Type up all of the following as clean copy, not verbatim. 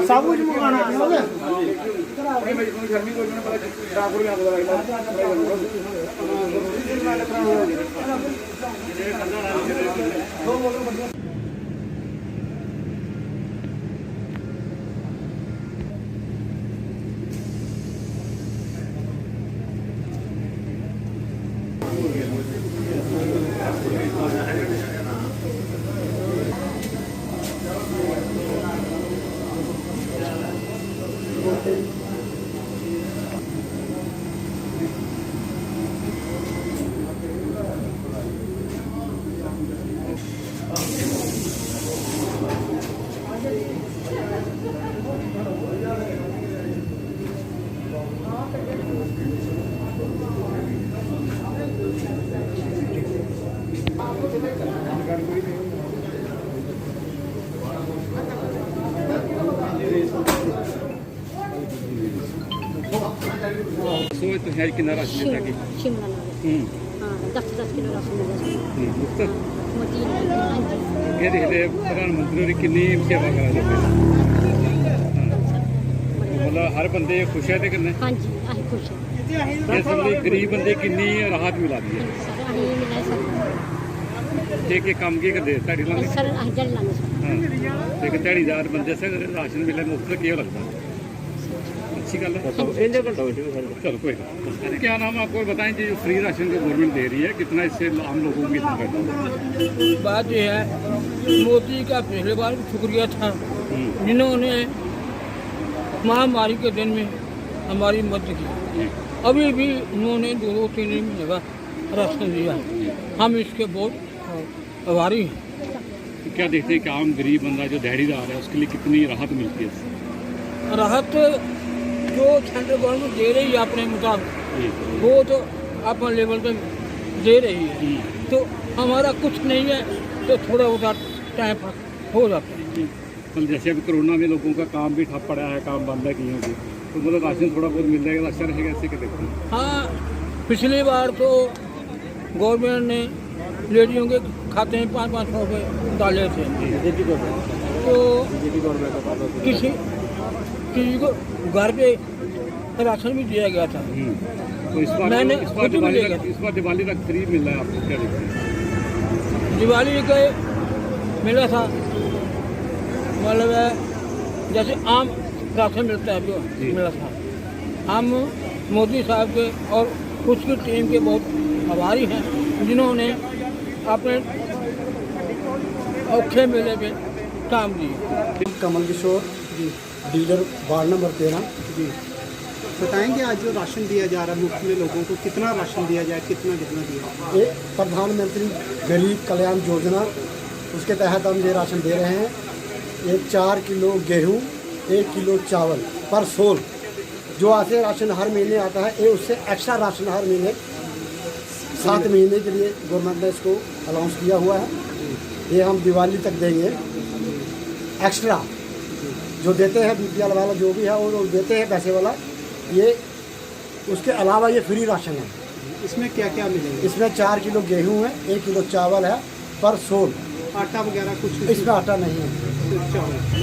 सब कुछ मंगाना सोच तो है कि नारा शिमला नगर हाँ 10 किलो राशन मिलेगा ये देखते प्रधानमंत्री ने कितनी सेवा करा दी मतलब हर बंदे खुश है ते कन्नै हाँ जी अहीं खुश है इस वे गरीब बंदे कितनी राहत मिला दी है सर अहीं मिला सर के काम की करते ध्याड़ी लाने सर अहीं जल लाने हाँ एक ध्याड़ीदार बंदे से अगर राशन मिले मुफ्त क्यों लगता अच्छी गल है चलो कोई नहीं क्या नाम है आपको बताएं जी फ्री राशन जो गवर्नमेंट दे रही है कितना इससे आम लोगों को कितना फायदा बात यह है मोदी का पिछले बार भी शुक्रिया था जिन्होंने महामारी के दिन में हमारी मदद की अभी भी उन्होंने 2-3 महीने का राशन दिया हम इसके बहुत आभारी हैं। क्या देखते हैं कि आम गरीब बंदा जो दिहाड़ीदार है उसके लिए कितनी राहत मिलती है इससे? राहत जो सेंट्रल गवर्नमेंट दे रही है अपने मुताबिक वो तो अपने लेवल पे दे रही है तो हमारा कुछ नहीं है तो थोड़ा बहुत टाइम पास हो जाता है। कल जैसे अभी कोरोना में लोगों का काम भी ठप पड़ा है काम बंद है कहीं की तो मतलब राशन थोड़ा बहुत मिल जाएगा अच्छा रहेगा ऐसे क्या देखते हैं? हाँ पिछली बार तो गवर्नमेंट ने लेडियों के खाते में 500-500 रुपये डाले थे तो किसी को घर पे राशन भी दिया गया था तो इस बार मैंने इस बार दिवाली तक फ्री मिल रहा है आपको क्या देखते हैं? दिवाली के मिला था मतलब जैसे आम राशन मिलता है जो मिला था हम मोदी साहब के और उसकी टीम के बहुत आभारी हैं जिन्होंने अपने औखे मेले में काम दिए। Kamal Kishore dealer ward number 13 जी बताएंगे आज जो राशन दिया जा रहा है मुफ्त में लोगों को कितना राशन दिया जाए कितना दिया ये प्रधानमंत्री गरीब कल्याण योजना उसके तहत हम ये राशन दे रहे हैं ये 4 किलो गेहूँ 1 किलो चावल पर सोल जो आते राशन हर महीने आता है ये उससे एक्स्ट्रा राशन हर महीने 7 महीने के लिए गवर्नमेंट ने इसको अनाउंस किया हुआ है ये हम दिवाली तक देंगे एक्स्ट्रा जो देते हैं बीपीएल वाला जो भी है वो देते हैं पैसे वाला ये उसके अलावा ये फ्री राशन है। इसमें क्या क्या मिलेगा? इसमें 4 किलो गेहूँ है 1 किलो चावल है पर सोल आटा वगैरह कुछ इसमें आटा नहीं है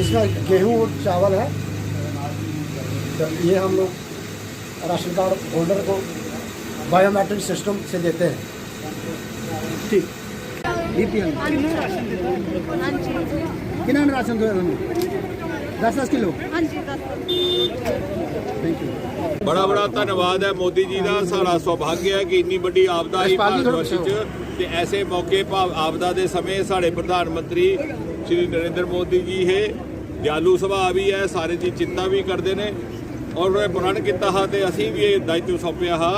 इसमें गेहूँ और चावल है तो ये हम लोग राशन कार्ड होल्डर को बायोमेट्रिक सिस्टम से देते हैं। ठीक बीपीएल कितना राशन दो 10 किलो थैंक यू। बड़ा बड़ा धन्यवाद है मोदी जी का सारा सौभाग्य है कि इन्नी बड़ी आपदा आई भारतवर्ष च ऐसे मौके आपदा के समय साढ़े प्रधानमंत्री श्री नरेंद्र मोदी जी है दयालु सुभाਅ भी है सारे की चिंता भी करते हैं और उन्होंने प्रण किया हा तो असी भी ये दायित्व सौंपिया हा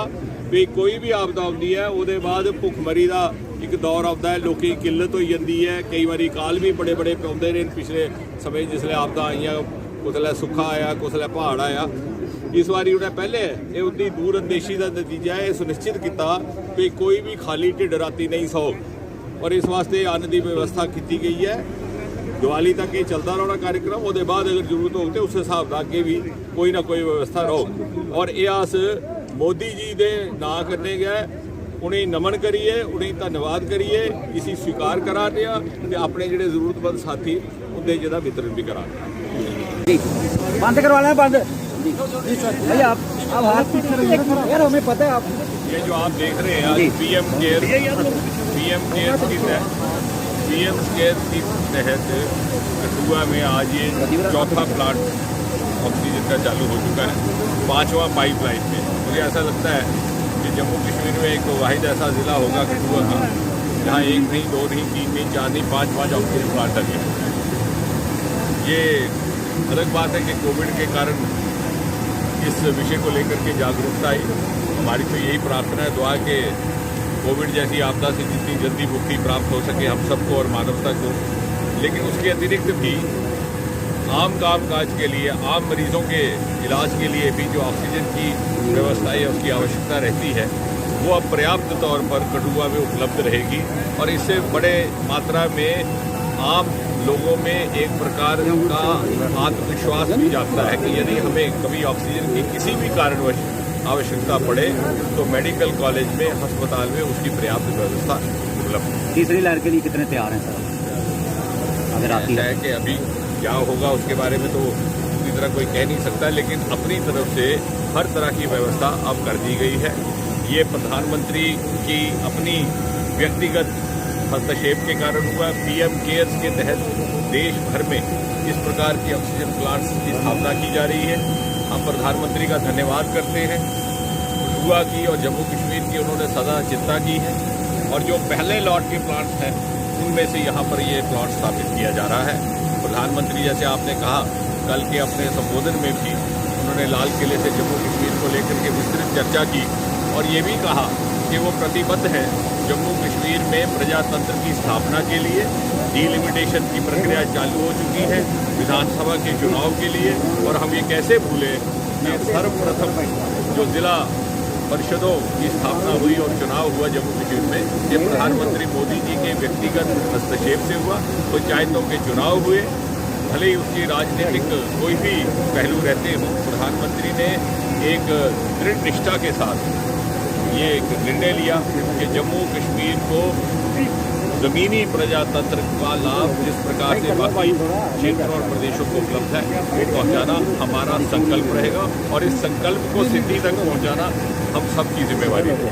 भी कोई भी आपदा आती है वो बाद भुखमरी का ਇੱਕ ਦੌਰ ਆਉਂਦਾ ਹੈ, ਲੋਕੀ ਕਿੱਲਤ ਹੋਈ ਜਾਂਦੀ ਹੈ, ਕਈ ਵਾਰੀ ਕਾਲ ਵੀ ਬੜੇ ਬੜੇ ਪਾਉਂਦੇ ਨੇ ਪਿਛਲੇ ਸਮੇਂ ਜਿਸਲੇ ਆਪਦਾ ਆਈਆਂ, ਕੁਸਲੇ ਸੁੱਖਾ ਆਇਆ, ਕੁਸਲੇ ਪਹਾੜ ਆਇਆ। ਇਸ ਵਾਰੀ ਉਹਨੇ ਪਹਿਲੇ ਇਹ ਉਹਦੀ ਦੂਰ ਅੰਦੇਸ਼ੀ ਦਾ ਨਤੀਜਾ ਹੈ, ਇਹ ਸੁਨਿਸ਼ਚਿਤ ਕੀਤਾ ਕਿ ਕੋਈ ਵੀ ਖਾਲੀ ਢਿੱਡ ਰਾਤੀ ਨਹੀਂ ਸੌ, ਔਰ ਇਸ ਵਾਸਤੇ ਅੰਨ ਦੀ ਵਿਵਸਥਾ ਕੀਤੀ ਗਈ ਹੈ। ਦੀਵਾਲੀ ਤੱਕ ਇਹ ਚੱਲਦਾ रहना कार्यक्रम, ਉਹਦੇ ਬਾਅਦ ਅਗਰ ਜ਼ਰੂਰਤ ਹੋਵੇ ਤੇ ਉਸ ਹਿਸਾਬ ਨਾਲ ਅੱਗੇ ਵੀ ਕੋਈ ਨਾ ਕੋਈ ਵਿਵਸਥਾ ਰਹੋ। ਔਰ ਇਹ ਆਸ ਮੋਦੀ ਜੀ ਦੇ ਨਾਂ ਕਰਨੇ ਗਏ, उन्हें नमन करिए, उन्हें धन्यवाद करिए, इसी स्वीकार कराते हैं ते अपने जिहड़े जरूरतमंद साथी उनके जिहदा वितरण भी कराते हैं। बंद करवा लें, बंद भैया आप हाथ यार, हमें पता है आप ये जो आप देख रहे हैं आज पीएम केयर की तहत कठुआ में आज ये चौथा प्लांट ऑक्सीजन का चालू हो चुका है, 5वां पाइपलाइन में। मुझे ऐसा लगता है कि जम्मू कश्मीर में एक वाहिद ऐसा ज़िला होगा कठुआ का जहाँ एक नहीं, दो नहीं, तीन नहीं, चार नहीं, पाँच ऑक्सीजन प्लांट लगे। ये अलग बात है कि कोविड के कारण इस विषय को लेकर के जागरूकता आई। हमारी तो यही प्रार्थना है, दुआ के कोविड जैसी आपदा से जितनी जल्दी मुक्ति प्राप्त हो सके हम सबको और मानवता को। लेकिन उसके अतिरिक्त भी आम कामकाज के लिए, आम मरीजों के इलाज के लिए भी जो ऑक्सीजन की व्यवस्था है उसकी आवश्यकता रहती है, वो अब पर्याप्त तौर पर कठुआ में उपलब्ध रहेगी। और इससे बड़े मात्रा में आम लोगों में एक प्रकार का आत्मविश्वास भी जागता है कि यदि हमें कभी ऑक्सीजन की किसी भी कारणवश आवश्यकता पड़े तो मेडिकल कॉलेज में, अस्पताल में उसकी पर्याप्त व्यवस्था उपलब्ध है। तीसरी लहर के लिए कितने तैयार हैं सर? अगर आती ऐसा है कि अभी क्या होगा उसके बारे में तो पूरी तरह कोई कह नहीं सकता, लेकिन अपनी तरफ से हर तरह की व्यवस्था अब कर दी गई है। ये प्रधानमंत्री की अपनी व्यक्तिगत हस्तक्षेप के कारण हुआ। पीएम केयर्स के तहत देश भर में इस प्रकार की ऑक्सीजन प्लांट्स की स्थापना की जा रही है। हम प्रधानमंत्री का धन्यवाद करते हैं। कठुआ की और जम्मू कश्मीर की उन्होंने सदा चिंता की है, और जो पहले लॉट के प्लांट्स हैं उनमें से यहाँ पर ये प्लांट स्थापित किया जा रहा है। प्रधानमंत्री जैसे आपने कहा, कल के अपने संबोधन में भी उन्होंने लाल किले से जम्मू कश्मीर को लेकर के विस्तृत चर्चा की, और ये भी कहा कि वो प्रतिबद्ध है जम्मू कश्मीर में प्रजातंत्र की स्थापना के लिए। डिलिमिटेशन की प्रक्रिया चालू हो चुकी है विधानसभा के चुनाव के लिए, और हम ये कैसे भूलें कि सर्वप्रथम जो जिला परिषदों की स्थापना हुई और चुनाव हुआ जम्मू कश्मीर में, ये प्रधानमंत्री मोदी जी के व्यक्तिगत हस्तक्षेप से हुआ। पंचायतों के चुनाव हुए, भले ही उसकी राजनीतिक कोई भी पहलू रहते हों, प्रधानमंत्री ने एक दृढ़ निष्ठा के साथ ये एक निर्णय लिया कि जम्मू कश्मीर को ज़मीनी प्रजातंत्र का लाभ जिस प्रकार से बाकी क्षेत्रों और प्रदेशों को उपलब्ध है वो पहुंचाना हमारा संकल्प रहेगा, और इस संकल्प को सिद्धि तक पहुंचाना हम सबकी जिम्मेवारी है।